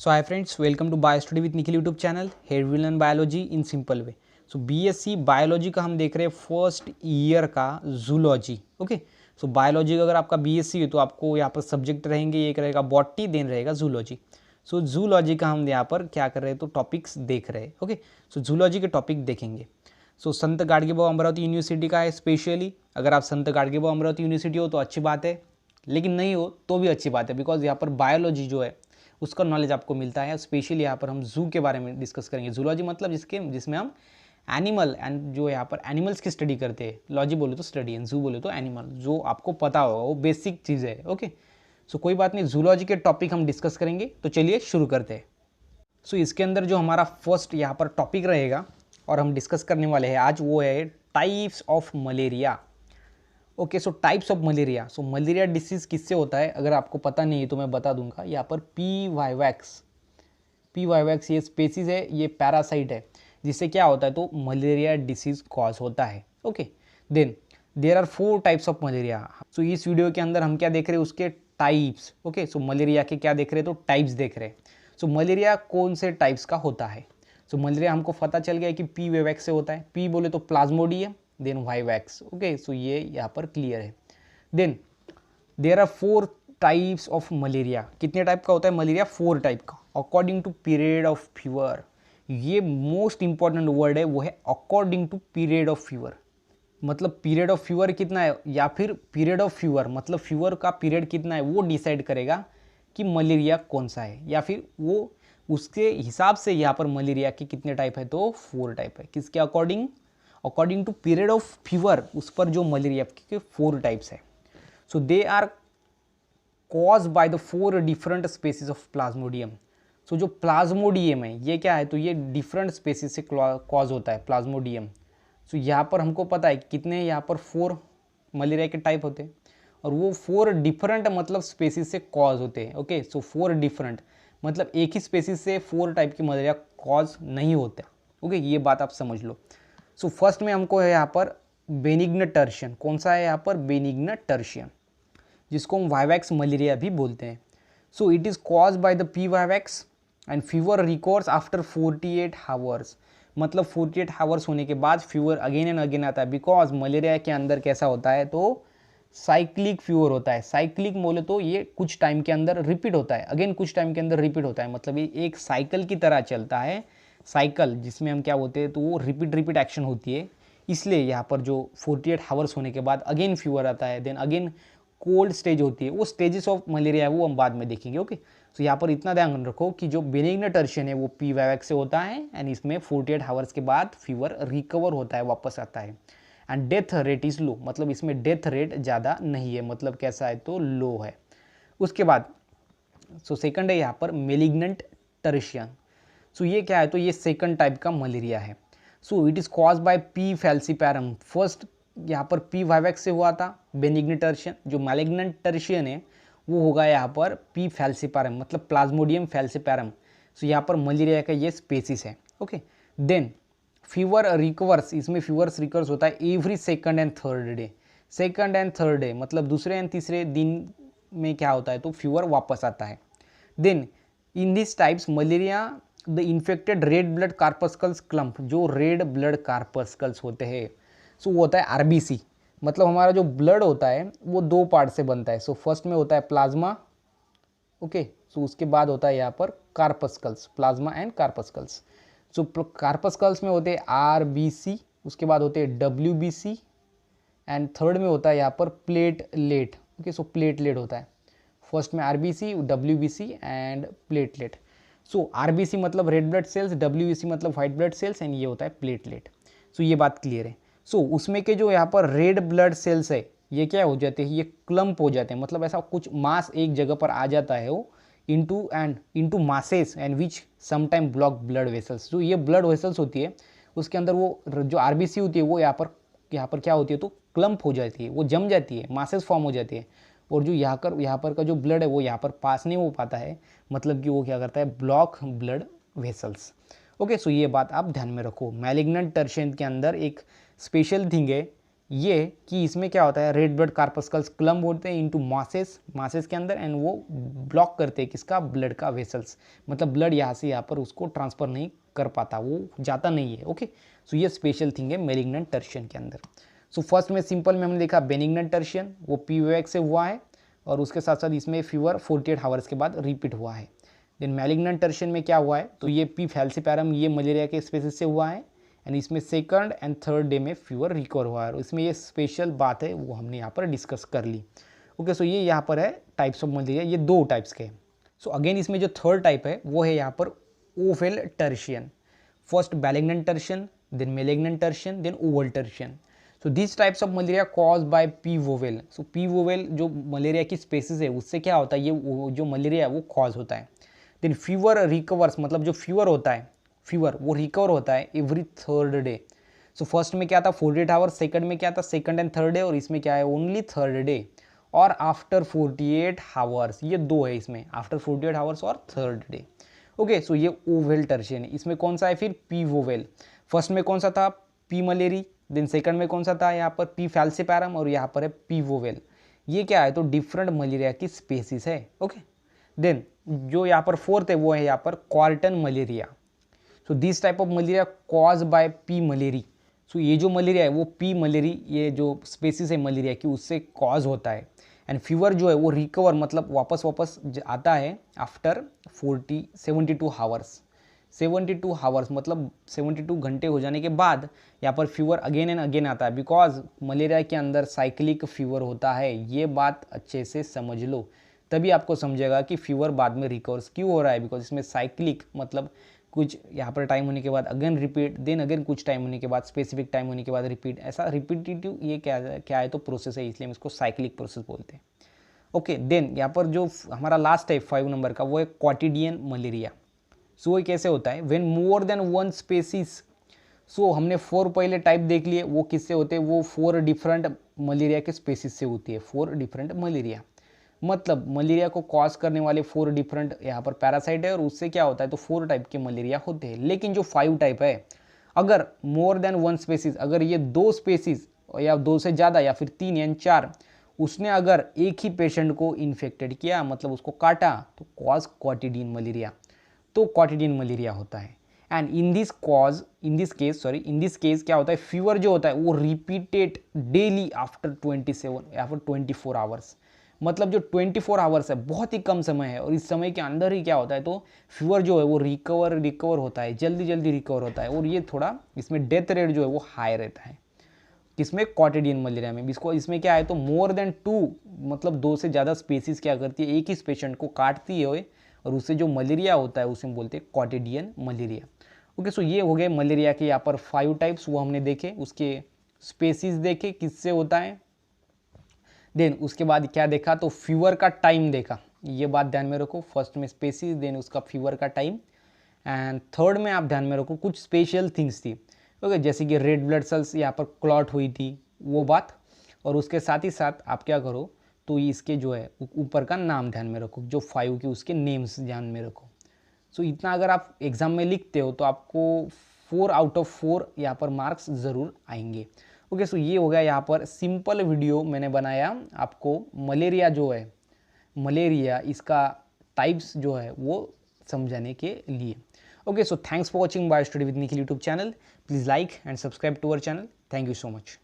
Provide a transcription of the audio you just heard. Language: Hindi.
So hi friends, welcome to BioStudy with Nikhil YouTube channel. Here we learn biology in simple way. So BSc biology का हम देख रहे हैं फर्स्ट ईयर का जूलॉजी. ओके, सो बायोलॉजी अगर आपका बीएससी है तो आपको यहाँ पर सब्जेक्ट रहेंगे, एक रहेगा बॉटनी, देन रहेगा जूलॉजी. सो जूलॉजी का हम यहाँ पर क्या कर रहे हैं तो टॉपिक्स देख रहे हैं. ओके, सो जूलॉजी के टॉपिक देखेंगे. सो संत गाडगेबाव अमरावती यूनिवर्सिटी का है स्पेशली. अगर आप संत गाडगेबाव अमरावती यूनिवर्सिटी हो तो अच्छी बात है, लेकिन नहीं हो तो भी अच्छी बात है, बिकॉज यहाँ पर बायोलॉजी जो है उसका नॉलेज आपको मिलता है. स्पेशली यहाँ पर हम जू के बारे में डिस्कस करेंगे. जूलॉजी मतलब जिसमें हम एनिमल एंड जो यहाँ पर एनिमल्स की स्टडी करते हैं. लॉजी बोले तो स्टडी एंड जू बोले तो एनिमल, जो आपको पता होगा वो बेसिक चीज़ है. ओके, सो कोई बात नहीं, जूलॉजी के टॉपिक हम डिस्कस करेंगे. तो चलिए शुरू करते हैं. सो इसके अंदर जो हमारा फर्स्ट यहाँ पर टॉपिक रहेगा और हम डिस्कस करने वाले हैं आज, वो है types of malaria. Okay, so types of malaria. So malaria disease किससे होता है अगर आपको पता नहीं है तो मैं बता दूंगा. यहाँ पर पी वाईवैक्स ये स्पेसीज है, ये पैरासाइट है, जिससे क्या होता है तो मलेरिया डिसीज़ कॉज होता है. Okay, then there are 4 types of malaria. So इस वीडियो के अंदर हम क्या देख रहे हैं, उसके टाइप्स. ओके, सो मलेरिया के क्या देख रहे हैं तो टाइप्स देख रहे हैं. सो मलेरिया कौन से टाइप्स का होता है. सो मलेरिया हमको पता चल गया कि पी वाईवैक्स से होता है. पी बोले तो plasmodium, then vivax. Okay, so ये यहाँ पर क्लियर है. Then there are 4 types of malaria. कितने टाइप का होता है मलेरिया? 4 टाइप का. According to period of fever. ये मोस्ट इंपॉर्टेंट वर्ड है, वो है according to period of fever. मतलब पीरियड ऑफ फीवर कितना है, या फिर पीरियड ऑफ फीवर मतलब फीवर का पीरियड कितना है, वो डिसाइड करेगा कि मलेरिया कौन सा है, या फिर वो उसके हिसाब से यहाँ पर मलेरिया के कितने टाइप है तो 4 टाइप है. किसके according? According to period of fever, उस पर जो मलेरिया के 4 टाइप्स है. So they are cause by the 4 different species of plasmodium. So जो प्लाज्मोडियम है ये क्या है तो ये डिफरेंट स्पेसीज से कॉज होता है प्लाज्मोडियम. सो यहाँ पर हमको पता है कितने यहाँ पर 4 मलेरिया के टाइप होते हैं, और वो 4 डिफरेंट मतलब स्पेसीज से कॉज होते हैं. ओके, सो 4 डिफरेंट मतलब एक ही स्पेसीज से 4 टाइप की मलेरिया कॉज नहीं होता. ओके, ये बात आप समझ लो. सो फर्स्ट में हमको है यहाँ पर बेनिग्न टर्शियन. कौन सा है यहाँ पर? बेनिग्न टर्शियन, जिसको हम वाईवैक्स मलेरिया भी बोलते हैं. So it is cause by the P vivax and fever records after 48 hours. मतलब 48 आवर्स होने के बाद फीवर अगेन एंड अगेन आता है, बिकॉज मलेरिया के अंदर कैसा होता है तो साइक्लिक फीवर होता है. साइक्लिक बोले तो ये कुछ टाइम के अंदर रिपीट होता है, अगेन कुछ टाइम के अंदर रिपीट होता है. मतलब ये एक साइकिल की तरह चलता है. साइकिल जिसमें हम क्या बोलते हैं तो वो रिपीट एक्शन होती है. इसलिए यहाँ पर जो 48 आवर्स होने के बाद अगेन फीवर आता है, देन अगेन कोल्ड स्टेज होती है. वो स्टेजेस ऑफ मलेरिया है वो हम बाद में देखेंगे. ओके, सो यहाँ पर इतना ध्यान रखो कि जो बेनिग्न टर्शियन है वो पी वाईवैक्स से होता है, एंड इसमें 48 आवर्स के बाद फीवर रिकवर होता है, वापस आता है. And death rate is low, मतलब इसमें डेथ रेट ज़्यादा नहीं है, मतलब कैसा है तो लो है. उसके बाद सो सेकंड है यहाँ पर मेलिग्नेंट टर्शियन. सो ये क्या है तो ये सेकंड टाइप का मलेरिया है. So it is cause by P falciparum. First यहाँ पर पी वाईवैक्स से हुआ था बेनिग्न टर्शियन. जो मैलिग्नेंट टर्शियन है वो होगा यहाँ पर पी फैल्सीपैरम, मतलब प्लाज्मोडियम फैल्सीपैरम. सो यहाँ पर मलेरिया का ये स्पेसिस है. Okay, then fever recovers. इसमें फीवर्स रिकवर्स होता है every second and third day. Second and third day मतलब दूसरे एंड तीसरे दिन में क्या होता है तो फीवर वापस आता है. Then in this types malaria the infected red blood corpuscles clump. जो रेड ब्लड कार्पस्कल्स होते हैं सो वो होता है आरबीसी. मतलब हमारा जो ब्लड होता है वो 2 पार्ट से बनता है. सो फर्स्ट में होता है प्लाज्मा. ओके, सो उसके बाद होता है यहाँ पर कार्पस्कल्स, प्लाज्मा एंड कार्पस्कल्स. सो कार्पस्कल्स में होते हैं आरबीसी, उसके बाद होते हैं डब्ल्यूबीसी, एंड थर्ड में होता है यहाँ पर प्लेटलेट. ओके, सो प्लेटलेट होता है. फर्स्ट में RBC, WBC and platelet. So RBC मतलब रेड ब्लड सेल्स, डब्ल्यूबीसी मतलब वाइट ब्लड सेल्स, एंड ये होता है प्लेटलेट. सो ये बात क्लियर है. सो उसमें के जो यहाँ पर रेड ब्लड सेल्स है ये क्या हो जाते हैं, ये क्लम्प हो जाते हैं. मतलब ऐसा कुछ मास एक जगह पर आ जाता है वो into masses and which sometime block blood vessels. जो ये ब्लड वेसल्स होती है उसके अंदर वो जो आरबीसी होती है वो यहाँ पर क्या होती है तो क्लम्प हो जाती है, वो जम जाती है, मासेस फॉर्म हो जाती है. और जो यहाँ पर का जो ब्लड है वो यहाँ पर पास नहीं हो पाता है, मतलब कि वो क्या करता है block blood vessels. Okay, so ये बात आप ध्यान में रखो. मैलिग्नेंट टर्शियन के अंदर एक स्पेशल थिंग है, ये कि इसमें क्या होता है, रेड ब्लड कार्पस्कल्स क्लम्प होते हैं इनटू मासेस के अंदर, एंड वो ब्लॉक करते हैं किसका, ब्लड का वेसल्स, मतलब ब्लड यहाँ से यहाँ पर उसको ट्रांसफर नहीं कर पाता, वो जाता नहीं है। ओके, सो ये स्पेशल थिंग है मैलिग्नेंट टर्शियन के अंदर। सो फर्स्ट में सिंपल में हमने देखा बेनिग्नेंट टर्शियन, वो पीवीएक्स से हुआ है और उसके साथ साथ इसमें फीवर 48 आवर्स के बाद रिपीट हुआ है। देन मैलिग्नेंट टर्शियन में क्या हुआ है, तो ये पी फैल्सीपैरम, ये मलेरिया के स्पेसिस से हुआ है, एंड इसमें सेकंड एंड थर्ड डे में फीवर रिकवर हुआ है, और इसमें ये स्पेशल बात है वो हमने यहाँ पर डिस्कस कर ली। ओके, सो ये यहाँ पर है टाइप्स ऑफ मलेरिया, ये 2 टाइप्स के हैं। सो अगेन इसमें जो थर्ड टाइप है वो है यहाँ पर oval tertian. First benign tertian, then malignant tertian, then oval tertian. So this types of malaria cause by P ovale. So P ovale जो मलेरिया की स्पेसिस है उससे क्या होता है, ये जो मलेरिया है वो कॉज होता है। देन फीवर रिकवर्स, मतलब जो फीवर होता है, फीवर वो रिकवर होता है every third day. So first में क्या था 48 आवर्स, सेकंड में क्या था सेकंड एंड थर्ड डे, और इसमें क्या है ओनली थर्ड डे और आफ्टर 48 आवर्स, ये 2 है इसमें, आफ्टर 48 आवर्स और थर्ड डे। ओके, सो ये ओवेल टर्शियन है। इसमें कौन सा है फिर, पी वोवेल। फर्स्ट में कौन सा था, पी मलेरी, देन सेकंड में कौन सा था यहाँ पर पी फैल्सीपैरम, और यहाँ पर है पी वोवेल। ये क्या है, तो डिफरेंट मलेरिया की स्पेसिस है। ओके, देन जो यहाँ पर फोर्थ है वो है यहाँ पर quartan malaria. So this type of malaria cause by P malariae. So ये जो मलेरिया है वो पी मलेरी, ये जो स्पेसिस है मलेरिया की उससे कॉज होता है, एंड फीवर जो है वो रिकवर, मतलब वापस आता है आफ्टर 72 आवर्स। 72 आवर्स मतलब 72 घंटे हो जाने के बाद यहाँ पर फीवर अगेन एंड अगेन आता है, बिकॉज मलेरिया के अंदर साइक्लिक फीवर होता है। ये बात अच्छे से समझ लो, तभी आपको समझेगा कि फीवर बाद में रिकवर्स क्यों हो रहा है, बिकॉज इसमें साइक्लिक मतलब कुछ यहाँ पर टाइम होने के बाद अगेन रिपीट, देन अगेन कुछ टाइम होने के बाद स्पेसिफिक टाइम होने के बाद रिपीट, ऐसा रिपीटेटिव ये क्या है तो प्रोसेस है, इसलिए हम इसको साइक्लिक प्रोसेस बोलते हैं। ओके, देन यहाँ पर जो हमारा लास्ट है 5 नंबर का वो है क्वाटिडियन मलेरिया। सो ये कैसे होता है, व्हेन मोर देन 1 स्पेसिस। सो हमने 4 पहले टाइप देख लिए, वो किससे होते हैं, वो 4 डिफरेंट मलेरिया के स्पेसिस से होती है, 4 डिफरेंट मलेरिया, मतलब मलेरिया को कॉज करने वाले 4 डिफरेंट यहाँ पर पैरासाइट है, और उससे क्या होता है तो 4 टाइप के मलेरिया होते हैं। लेकिन जो 5 टाइप है, अगर मोर देन 1 स्पेसिस, अगर ये 2 स्पेसिस या 2 से ज़्यादा या फिर 3 या 4, उसने अगर एक ही पेशेंट को इन्फेक्टेड किया, मतलब उसको काटा, तो कॉज क्वाटिडियन मलेरिया, तो क्वाटिडियन मलेरिया होता है। एंड इन दिस केस क्या होता है, फीवर जो होता है वो रिपीटेड डेली आफ्टर 24 आवर्स, मतलब जो 24 आवर्स है बहुत ही कम समय है, और इस समय के अंदर ही क्या होता है तो फीवर जो है वो रिकवर होता है, जल्दी रिकवर होता है, और ये थोड़ा इसमें डेथ रेट जो है वो हाई रहता है। किसमें, क्वाटिडियन मलेरिया में। इसमें क्या है तो मोर देन 2, मतलब 2 से ज़्यादा स्पेसीज क्या करती है, एक ही पेशेंट को काटती है, और उससे जो मलेरिया होता है उसे हम बोलते हैं क्वाटिडियन मलेरिया। ओके, सो ये हो गए मलेरिया के यहाँ पर 5 टाइप्स, वो हमने देखे, उसके स्पेसीज देखे किससे होता है। देन उसके बाद क्या देखा, तो फीवर का टाइम देखा, ये बात ध्यान में रखो, फर्स्ट में स्पेसीज, देन उसका फीवर का टाइम, एंड थर्ड में आप ध्यान में रखो कुछ स्पेशल थिंग्स थी। ओके, जैसे कि रेड ब्लड सेल्स यहाँ पर क्लॉट हुई थी वो बात, और उसके साथ ही साथ आप क्या करो तो इसके जो है ऊपर का नाम ध्यान में रखो, जो 5 के उसके नेम्स ध्यान में रखो। सो इतना अगर आप एग्जाम में लिखते हो तो आपको 4 आउट ऑफ 4 यहाँ पर मार्क्स ज़रूर आएंगे। ओके, सो ये हो गया यहाँ पर सिंपल वीडियो मैंने बनाया आपको, मलेरिया जो है, मलेरिया इसका टाइप्स जो है वो समझाने के लिए। Okay, so thanks for watching bio study with Nikhil YouTube channel. Please like and subscribe to our channel. Thank you so much.